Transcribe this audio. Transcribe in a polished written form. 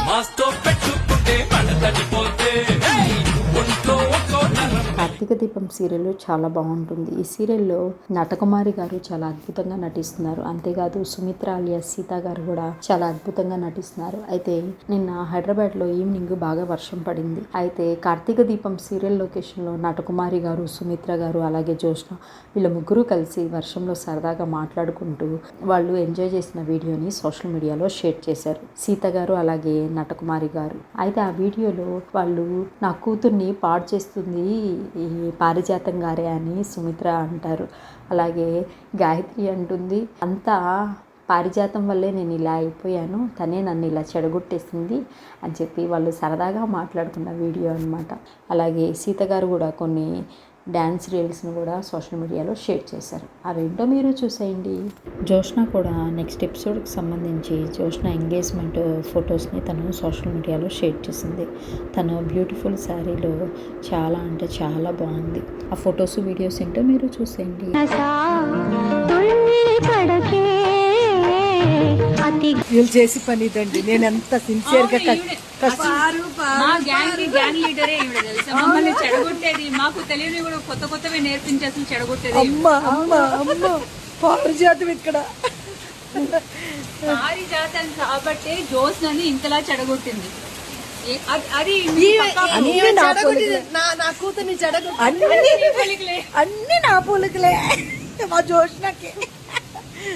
మాస్తో పెట్టుకుంటే మడతడిపోతే ఒంట్లో ఒక్కో నరం. కార్తీక దీపం సీరియల్ చాలా బాగుంటుంది. ఈ సీరియల్లో నటకుమారి గారు చాలా అద్భుతంగా నటిస్తున్నారు. అంతేకాదు సుమిత్ర అలియాస్ సీత గారు కూడా చాలా అద్భుతంగా నటిస్తున్నారు. అయితే నిన్న హైదరాబాద్లో ఈవినింగ్ బాగా వర్షం పడింది. అయితే కార్తీక దీపం సీరియల్ లొకేషన్లో నటకుమారి గారు, సుమిత్ర గారు, అలాగే జ్యోష్ణ వీళ్ళ ముగ్గురు కలిసి వర్షంలో సరదాగా మాట్లాడుకుంటూ వాళ్ళు ఎంజాయ్ చేసిన వీడియోని సోషల్ మీడియాలో షేర్ చేశారు. సీత గారు అలాగే నటకుమారి గారు. అయితే ఆ వీడియోలో వాళ్ళు నా కూతుర్ని పాడు చేస్తుంది ఈ పారిజాతం గారే అని సుమిత్ర అంటారు. అలాగే గాయత్రి అంటుంది, అంతా పారిజాతం వల్లే నేను ఇలా అయిపోయాను, తనే నన్ను ఇలా చెడగొట్టేసింది అని చెప్పి వాళ్ళు సరదాగా మాట్లాడుకున్న వీడియో అన్నమాట. అలాగే సీత గారు కూడా కొన్ని డ్యాన్స్ రీల్స్ను కూడా సోషల్ మీడియాలో షేర్ చేశారు. అవేంటో మీరు చూసేయండి. జ్యోష్ణ కూడా నెక్స్ట్ ఎపిసోడ్కి సంబంధించి జ్యోష్ణ ఎంగేజ్మెంట్ ఫొటోస్ని తను సోషల్ మీడియాలో షేర్ చేసింది. తను బ్యూటిఫుల్ శారీలో చాలా అంటే చాలా బాగుంది. ఆ ఫొటోస్ వీడియోస్ ఏంటో మీరు చూసేయండి. వీళ్ళు చేసి పని ఇదండి. నేను ఎంత సిన్సియర్గా మమ్మల్ని చెడగొట్టేది, మాకు తెలియని కూడా కొత్త కొత్తవి నేర్పించేసి చెడగొట్టేది. పారిజాతం ఇక్కడ పారిజాతం కాబట్టి జ్యోత్స్నని ఇంతలా చెడగొట్టింది. అది నా కూతుర్ని చెడగొట్టి అన్ని నా పూలకులే మా జ్యోష్ణకి